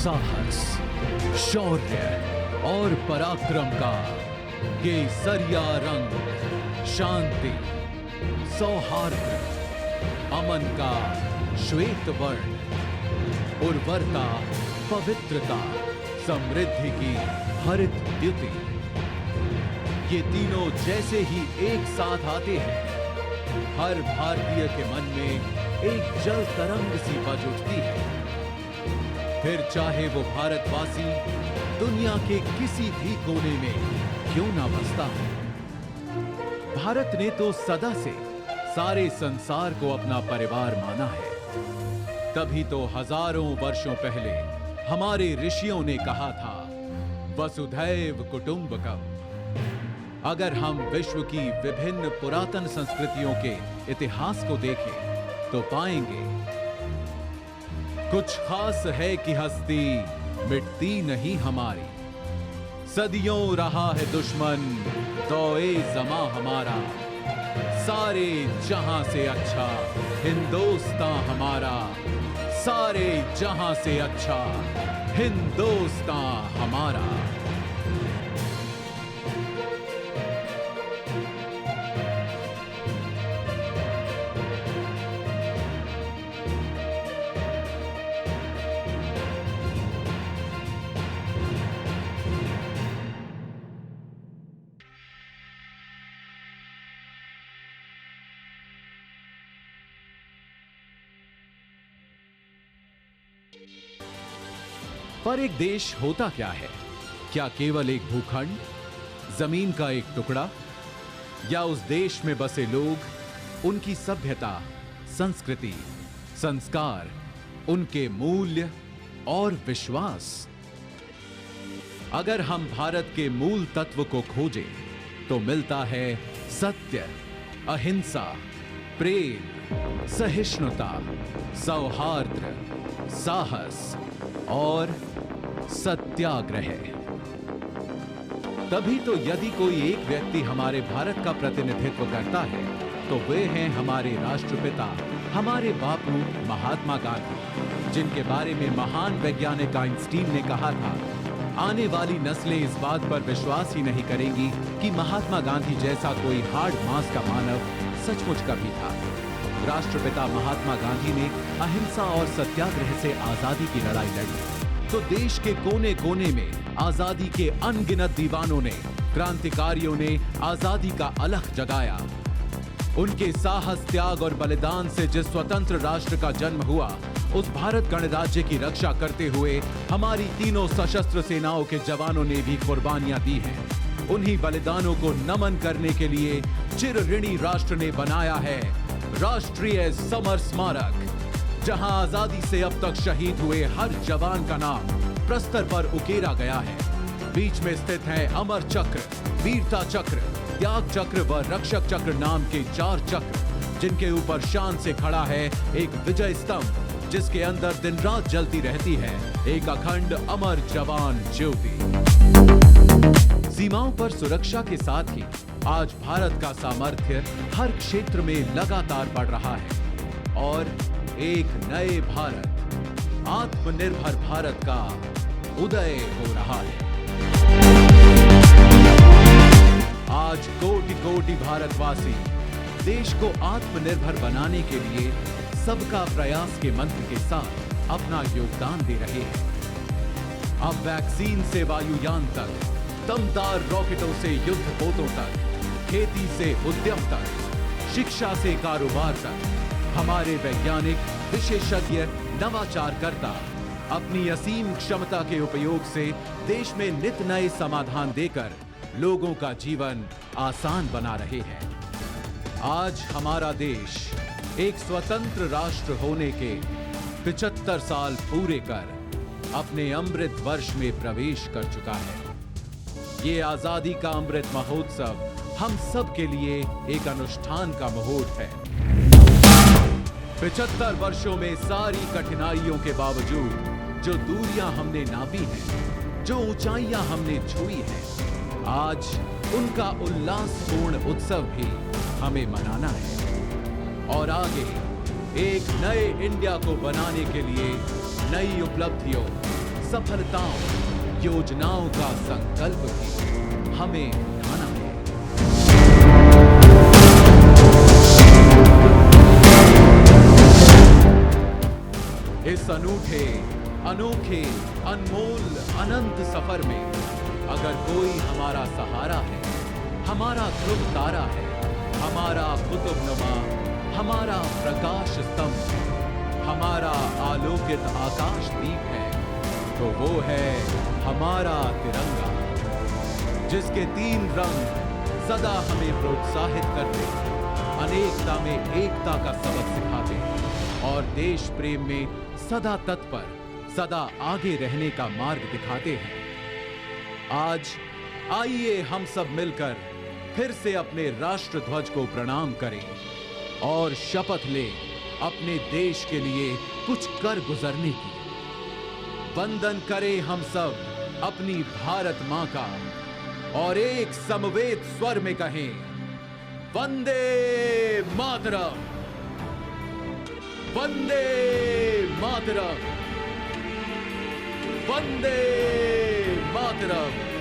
साहस, शौर्य और पराक्रम का केसरिया रंग, शांति, सौहार्द, अमन का श्वेत वर्ण, उर्वरता, पवित्रता, समृद्धि की हरित द्युति, ये तीनों जैसे ही एक साथ आते हैं, हर भारतीय के मन में एक जल तरंग सी बज उठती है। फिर चाहे वो भारतवासी दुनिया के किसी भी कोने में क्यों ना बसता हो, भारत ने तो सदा से सारे संसार को अपना परिवार माना है। तभी तो हजारों वर्षों पहले हमारे ऋषियों ने कहा था, वसुधैव कुटुंबकम। अगर हम विश्व की विभिन्न पुरातन संस्कृतियों के इतिहास को देखें तो पाएंगे कुछ खास है कि हस्ती मिटती नहीं हमारी। सदियों रहा है दुश्मन तोए जमा हमारा, सारे जहां से अच्छा हिंदुस्तां हमारा, सारे जहां से अच्छा हिंदुस्तां हमारा। पर एक देश होता क्या है? क्या केवल एक भूखंड, जमीन का एक टुकड़ा, या उस देश में बसे लोग, उनकी सभ्यता, संस्कृति, संस्कार, उनके मूल्य और विश्वास? अगर हम भारत के मूल तत्व को खोजें तो मिलता है सत्य, अहिंसा, प्रेम, सहिष्णुता, सौहार्द, साहस और सत्याग्रह। तभी तो यदि कोई एक व्यक्ति हमारे भारत का प्रतिनिधित्व करता है तो वे हैं हमारे राष्ट्रपिता, हमारे बापू महात्मा गांधी, जिनके बारे में महान वैज्ञानिक आइंस्टीन ने कहा था, आने वाली नस्लें इस बात पर विश्वास ही नहीं करेंगी कि महात्मा गांधी जैसा कोई हार्ड मास का मानव सचमुच कभी था। राष्ट्रपिता महात्मा गांधी ने अहिंसा और सत्याग्रह से आजादी की लड़ाई लड़ी तो देश के कोने कोने में आजादी के अनगिनत दीवानों ने, क्रांतिकारियों ने आजादी का अलख जगाया। उनके साहस, त्याग और बलिदान से जिस स्वतंत्र राष्ट्र का जन्म हुआ, उस भारत गणराज्य की रक्षा करते हुए हमारी तीनों सशस्त्र सेनाओं के जवानों ने भी कुर्बानियां दी हैं। उन्हीं बलिदानों को नमन करने के लिए चिर ऋणी राष्ट्र ने बनाया है राष्ट्रीय समर स्मारक, जहां आजादी से अब तक शहीद हुए हर जवान का नाम प्रस्तर पर उकेरा गया है। बीच में स्थित है अमर चक्र, वीरता चक्र, त्याग चक्र व रक्षक चक्र नाम के 4 चक्र, जिनके ऊपर शान से खड़ा है एक विजय स्तंभ, जिसके अंदर दिन रात जलती रहती है एक अखंड अमर जवान ज्योति। सीमाओं पर सुरक्षा के साथ ही आज भारत का सामर्थ्य हर क्षेत्र में लगातार बढ़ रहा है और एक नए भारत, आत्मनिर्भर भारत का उदय हो रहा है। आज कोटि कोटि भारतवासी देश को आत्मनिर्भर बनाने के लिए सबका प्रयास के मंत्र के साथ अपना योगदान दे रहे हैं। अब वैक्सीन से वायुयान तक, दमदार रॉकेटों से युद्धपोतों तक, खेती से उद्यम तक, शिक्षा से कारोबार तक, हमारे वैज्ञानिक, विशेषज्ञ, नवाचारकर्ता अपनी असीम क्षमता के उपयोग से देश में नित नए समाधान देकर लोगों का जीवन आसान बना रहे हैं। आज हमारा देश एक स्वतंत्र राष्ट्र होने के 75 साल पूरे कर अपने अमृत वर्ष में प्रवेश कर चुका है। ये आजादी का अमृत महोत्सव हम सब के लिए एक अनुष्ठान का मुहूर्त है। 75 वर्षों में सारी कठिनाइयों के बावजूद जो दूरियां हमने नापी हैं, जो ऊंचाइयां हमने छुई हैं, आज उनका उल्लासपूर्ण उत्सव भी हमें मनाना है। और आगे एक नए इंडिया को बनाने के लिए नई उपलब्धियों, सफलताओं, योजनाओं का संकल्प भी हमें उठाना है। इस अनूठे, अनोखे, अनमोल, अनंत सफर में अगर कोई हमारा सहारा है, हमारा ध्रुव तारा है, हमारा कुतुबनुमा, हमारा प्रकाश स्तंभ, हमारा आलोकित आकाश दीप है, तो वो है हमारा तिरंगा, जिसके 3 रंग सदा हमें प्रोत्साहित करते, अनेकता में एकता का सबक सिखाते और देश प्रेम में सदा तत्पर, सदा आगे रहने का मार्ग दिखाते हैं। आज आइए हम सब मिलकर फिर से अपने राष्ट्र ध्वज को प्रणाम करें और शपथ लें अपने देश के लिए कुछ कर गुजरने की। वंदन करें हम सब अपनी भारत मां का और एक समवेत स्वर में कहें, वंदे मातरम, वंदे मातरम, वंदे मातरम।